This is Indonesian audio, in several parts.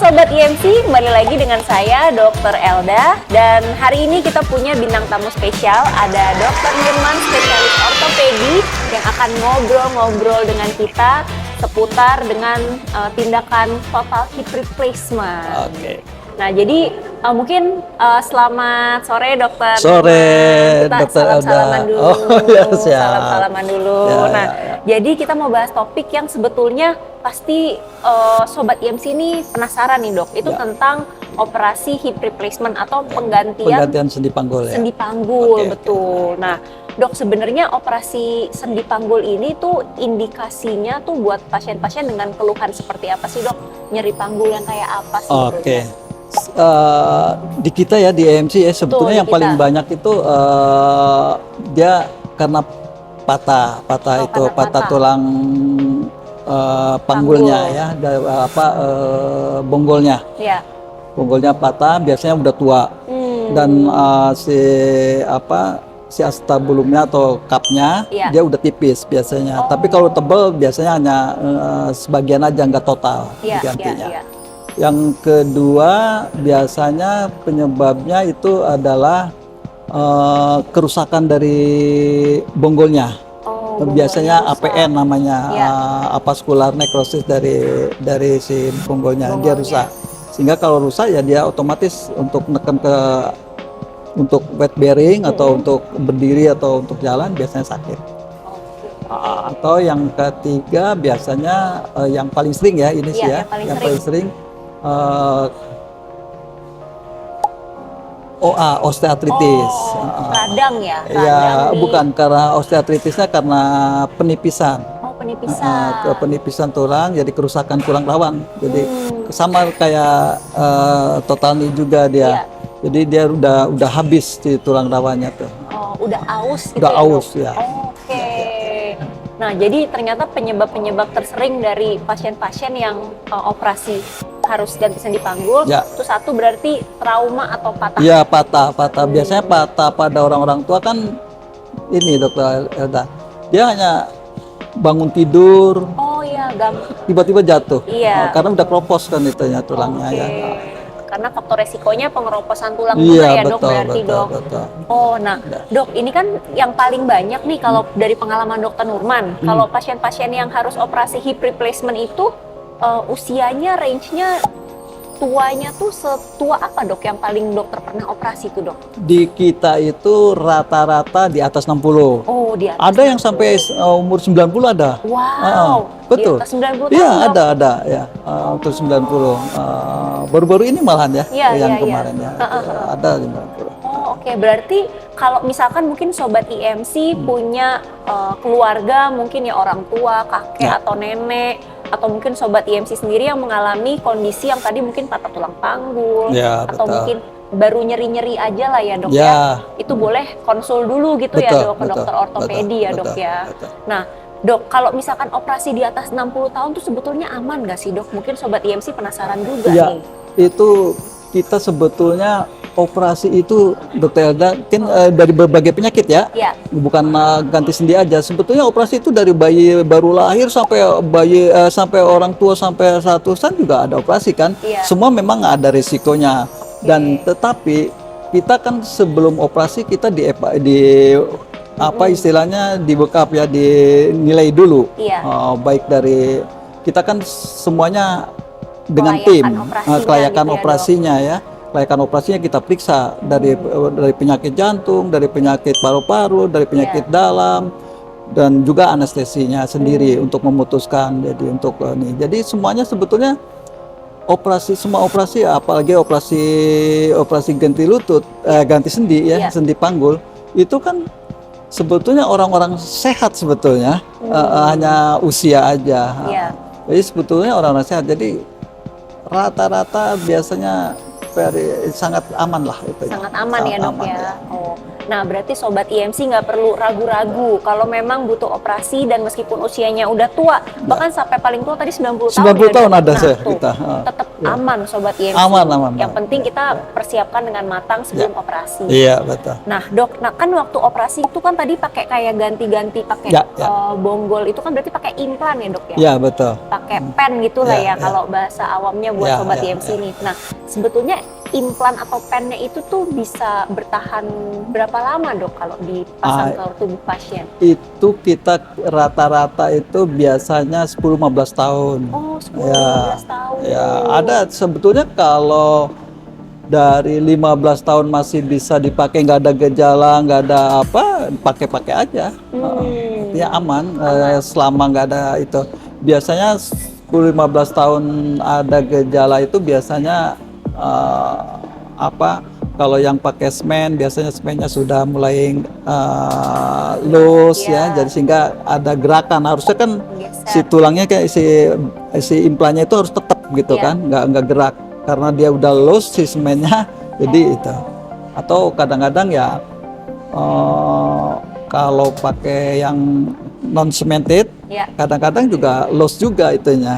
Sobat IMC, kembali lagi dengan saya Dr. Elda. Dan hari ini kita punya bintang tamu spesial, ada Dr. Nirman, spesialis ortopedi yang akan ngobrol-ngobrol dengan kita seputar dengan tindakan total hip replacement. Oke. Nah, jadi mungkin selamat sore dokter. Sore, kita Dokter Elda. salam-salaman dulu. Oh, ya, siap. Salam-salaman dulu. Ya, Nah, ya. jadi kita mau bahas topik yang sebetulnya pasti Sobat IMC ini penasaran nih dok. Itu Ya. tentang operasi hip replacement atau penggantian sendi panggul ya. sendi panggul, Oke, betul. Nah, dok, sebenarnya operasi sendi panggul ini tuh indikasinya tuh buat pasien-pasien dengan keluhan seperti apa sih dok? Nyeri panggul yang kayak apa sih? Oke. Di kita ya di EMC ya sebetulnya di yang paling kita. banyak itu dia karena patah Oh, karena patah. tulang panggulnya ya, bonggolnya. Ya. Bonggolnya patah biasanya udah tua dan si acetabulumnya atau kapnya Iya. dia udah tipis biasanya. Tapi kalau tebal biasanya hanya sebagian aja, nggak total digantinya. Iya. Yang kedua biasanya penyebabnya itu adalah kerusakan dari bonggolnya. Oh, Biasanya bonggolnya APN namanya, Iya. avascular necrosis dari si bonggolnya, dia rusak. Sehingga kalau rusak ya dia otomatis untuk neken untuk weight bearing atau untuk berdiri atau untuk jalan biasanya sakit. Atau yang ketiga biasanya yang paling sering ya ini sih ya, yang paling sering OA, osteoartritis. Radang ya? Ya, bukan karena osteoartritisnya karena penipisan. Oh, penipisan. Penipisan tulang, jadi kerusakan tulang rawan. Jadi sama kayak total knee juga dia. Iya. Jadi dia udah habis di tulang rawannya tuh. Oh, udah aus gitu Udah ya, aus dok? ya. Oke. Nah, jadi ternyata penyebab-penyebab tersering dari pasien-pasien yang operasi harus ganti sendi panggul, Ya. itu satu berarti trauma atau patah. Iya, patah. Biasanya patah pada orang-orang tua kan ini Dokter Elda. Dia hanya bangun tidur, Oh iya, tiba-tiba jatuh. Iya. Karena udah keropos kan itunya tulangnya Oke. ya. Karena faktor resikonya pengeroposan tulang juga ya, Iya, dok, berarti dok. betul. Oh, nah dok, ini kan yang paling banyak nih kalau dari pengalaman dokter Nurman, kalau pasien-pasien yang harus operasi hip replacement itu usianya, range-nya, tuanya tuh setua apa dok yang paling dokter pernah operasi tuh dok? Di kita itu rata-rata di atas 60. Oh, di atas Ada yang sampai umur 90 ada. Wow, Betul. di atas 90 Iya, tahun, dok? ada ya. Untuk 90. Baru-baru ini malahan ya, Iya, yang iya. kemarin ya. Ada 90. Oh, oke. Berarti kalau misalkan mungkin Sobat IMC punya keluarga, mungkin ya orang tua, kakek Ya. atau nenek, atau mungkin Sobat IMC sendiri yang mengalami kondisi yang tadi mungkin patah tulang panggul, Ya, atau betul. mungkin baru nyeri-nyeri aja lah ya dok Ya. ya. Itu boleh konsul dulu gitu ya Betul, dok ke dokter ortopedi ya dok betul, ya. betul. Nah dok, kalau misalkan operasi di atas 60 tahun tuh sebetulnya aman nggak sih dok? Mungkin Sobat IMC penasaran juga Ya, nih. itu kita sebetulnya operasi itu Dokter Elda kan dari berbagai penyakit ya. Ya. Bukan ganti sendi aja. Sebetulnya operasi itu dari bayi baru lahir sampai orang tua sampai 100-an juga ada operasi kan. Iya. Semua memang ada risikonya. Dan tetapi kita kan sebelum operasi kita apa istilahnya di backup ya, dinilai dulu. Iya. Baik dari kita kan semuanya dengan Kelayakan tim operasinya kelayakan gitu ya, operasinya ya. Kelayakan operasinya kita periksa dari penyakit jantung, dari penyakit paru-paru, dari penyakit dalam, dan juga anestesinya sendiri untuk memutuskan. Jadi untuk ini, jadi semuanya sebetulnya semua operasi, apalagi operasi ganti lutut, ganti sendi ya, Iya. sendi panggul, itu kan sebetulnya orang-orang sehat sebetulnya, hanya usia aja. Iya. Jadi sebetulnya orang-orang sehat. Jadi rata-rata biasanya sangat aman lah itu. Sangat aman ya dok ya. ya. Oh, nah berarti Sobat IMC nggak perlu ragu-ragu kalau memang butuh operasi dan meskipun usianya udah tua, bahkan sampai paling tua tadi 90 tahun 90 ya, tahun dok? ada Nah, saya tuh, kita. tetap Ya. aman Sobat IMC. Aman, aman. Yang penting kita persiapkan dengan matang sebelum operasi. Iya, betul. Nah dok, nah kan waktu operasi itu kan tadi pakai kayak ganti-ganti pakai bonggol, itu kan berarti pakai implan ya dok ya? Iya, betul. Pakai pen gitu lah ya, Ya, kalau bahasa awamnya buat Sobat IMC nih. Nah sebetulnya implan atau pennya itu tuh bisa bertahan berapa lama dok kalau dipasang ke tubuh pasien? Itu kita rata-rata itu biasanya 10-15 tahun. Oh, 10-15 tahun. Ya, ada sebetulnya kalau dari 15 tahun masih bisa dipakai, nggak ada gejala, nggak ada apa, pakai-pakai aja. Ya aman, selama nggak ada itu. Biasanya 10-15 tahun ada gejala itu biasanya kalau yang pakai semen biasanya semennya sudah mulai loose ya, jadi sehingga ada gerakan. Harusnya kan si tulangnya kayak si implannya itu harus tetap gitu kan, nggak gerak karena dia udah loose si semennya. Jadi itu. Atau kadang-kadang ya kalau pakai yang non cemented, kadang-kadang juga loose juga itunya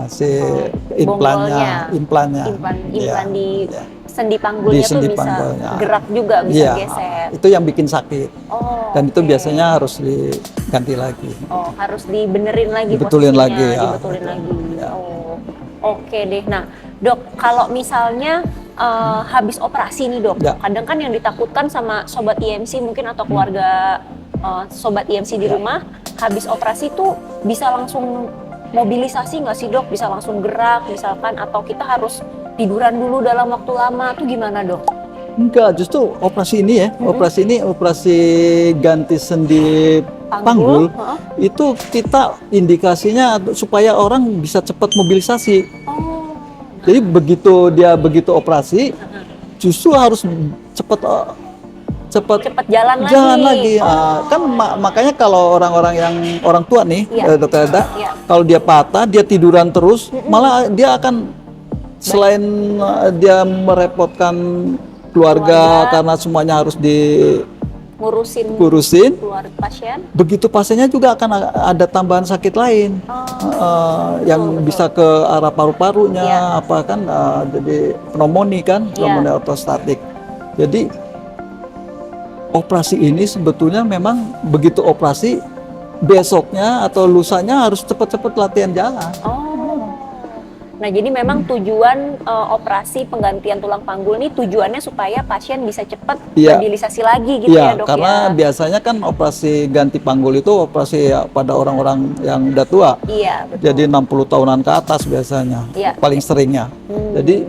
si implannya. Implan di sendi panggulnya tuh bisa gerak juga, bisa geser. Itu yang bikin sakit. Dan itu biasanya harus diganti lagi. Oh, harus dibenerin lagi, dibetulin lagi ya. Dibetulin lagi. Oke deh. Nah, dok, kalau misalnya habis operasi nih dok, kadang kan yang ditakutkan sama Sobat IMC mungkin atau keluarga Sobat IMC di rumah, habis operasi tuh bisa langsung mobilisasi nggak sih dok? Bisa langsung gerak misalkan, atau kita harus tiduran dulu dalam waktu lama, tuh gimana dok? Enggak, justru operasi ini ya, operasi ganti sendi panggul, itu kita indikasinya supaya orang bisa cepat mobilisasi. Jadi begitu operasi, justru harus cepat jalan lagi. Kan makanya kalau orang tua nih, dokter Eda, kalau dia patah, dia tiduran terus, malah dia akan selain dia merepotkan keluarga karena semuanya harus ngurusin keluarga pasien. Begitu pasiennya juga akan ada tambahan sakit lain yang bisa ke arah paru-parunya, jadi pneumonia ortostatik. Jadi operasi ini sebetulnya memang begitu operasi besoknya atau lusanya harus cepat-cepat latihan jalan. Nah, jadi memang tujuan operasi penggantian tulang panggul ini tujuannya supaya pasien bisa cepat mobilisasi lagi gitu ya dok. Karena biasanya kan operasi ganti panggul itu operasi pada orang-orang yang udah tua. Iya, betul. Jadi 60 tahunan ke atas biasanya, paling seringnya. Jadi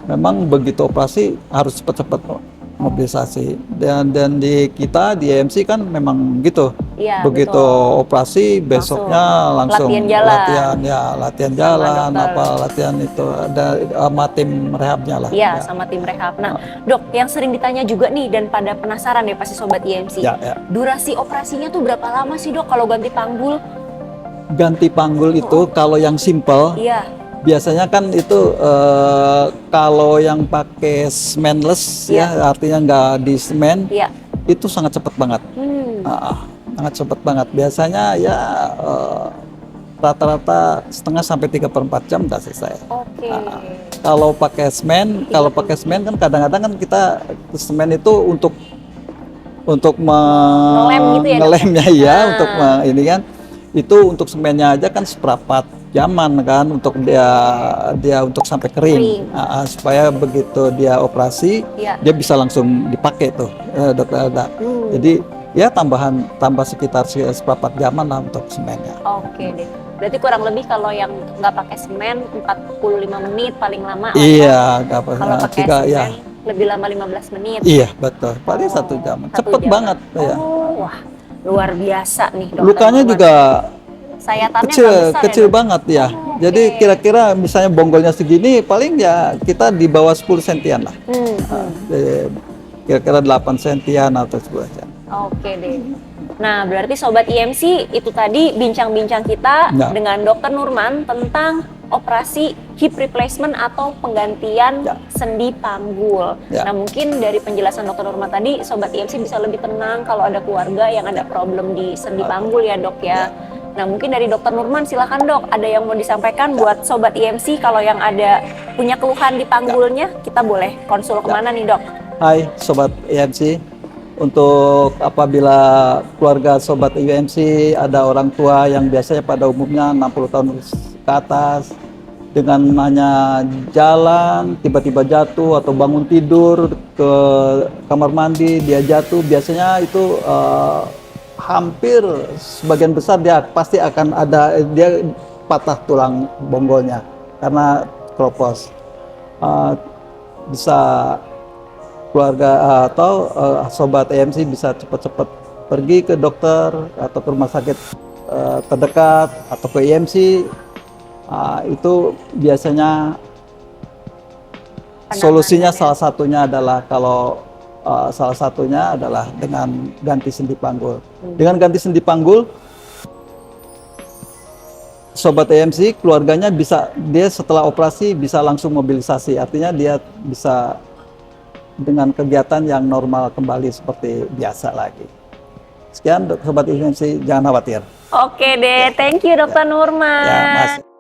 memang begitu operasi harus cepat-cepat mobilisasi. Dan di kita di IMC kan memang gitu. Begitu operasi besoknya langsung latihan jalan, latihan itu ada sama tim rehabnya lah. Sama tim rehab. Nah, dok, yang sering ditanya juga nih dan pada penasaran ya pasti Sobat IMC. Durasi operasinya tuh berapa lama sih dok kalau ganti panggul? Ganti panggul itu kalau yang simple, biasanya kan itu kalau yang pakai semenless artinya nggak di semen, itu sangat cepat banget. Sangat cepat banget. Biasanya ya rata-rata setengah sampai 3/4 jam udah selesai. Kalau pakai semen, kan kadang-kadang kan kita semen itu untuk ngelemnya untuk ini kan, itu untuk semennya aja kan seperempat jaman kan, untuk dia untuk sampai kering. Supaya begitu dia operasi dia bisa langsung dipakai tuh dokter Alda. Jadi ya tambah sekitar seperempat jaman lah untuk semennya. Oke deh. Berarti kurang lebih kalau yang nggak pakai semen 45 menit paling lama. Kalau pakai semen lebih lama 15 menit. Iya, betul. Paling 1 jam. Cepet banget. Wah, luar biasa nih dokter. Lukanya juga sayatannya kecil banget ya. Jadi kira-kira misalnya bonggolnya segini, paling ya kita di bawah 10 sentian lah. Kira-kira 8 sentian atau 10 sentian. Oke deh. Nah, berarti Sobat IMC itu tadi bincang-bincang kita dengan Dr. Nurman tentang operasi hip replacement atau penggantian sendi panggul. Nah, mungkin dari penjelasan Dr. Nurman tadi, Sobat IMC bisa lebih tenang kalau ada keluarga yang ada problem di sendi panggul ya dok ya. Nah, mungkin dari Dokter Nurman, silakan dok, ada yang mau disampaikan buat Sobat IMC kalau yang ada punya keluhan di panggulnya, kita boleh konsul kemana nih dok? Hai Sobat IMC, untuk apabila keluarga Sobat IMC ada orang tua yang biasanya pada umumnya 60 tahun ke atas, dengan hanya jalan, tiba-tiba jatuh atau bangun tidur ke kamar mandi, dia jatuh, biasanya itu hampir sebagian besar dia pasti akan ada, dia patah tulang bonggolnya karena keropos. Bisa keluarga atau Sobat EMC bisa cepat-cepat pergi ke dokter atau ke rumah sakit terdekat atau ke EMC. Itu biasanya solusinya salah satunya adalah salah satunya adalah dengan ganti sendi panggul. Dengan ganti sendi panggul, Sobat EMC keluarganya bisa, dia setelah operasi bisa langsung mobilisasi, artinya dia bisa dengan kegiatan yang normal kembali seperti biasa lagi. Sekian Sobat EMC, jangan khawatir. Oke deh, thank you Dokter Nurman. Ya, Mas.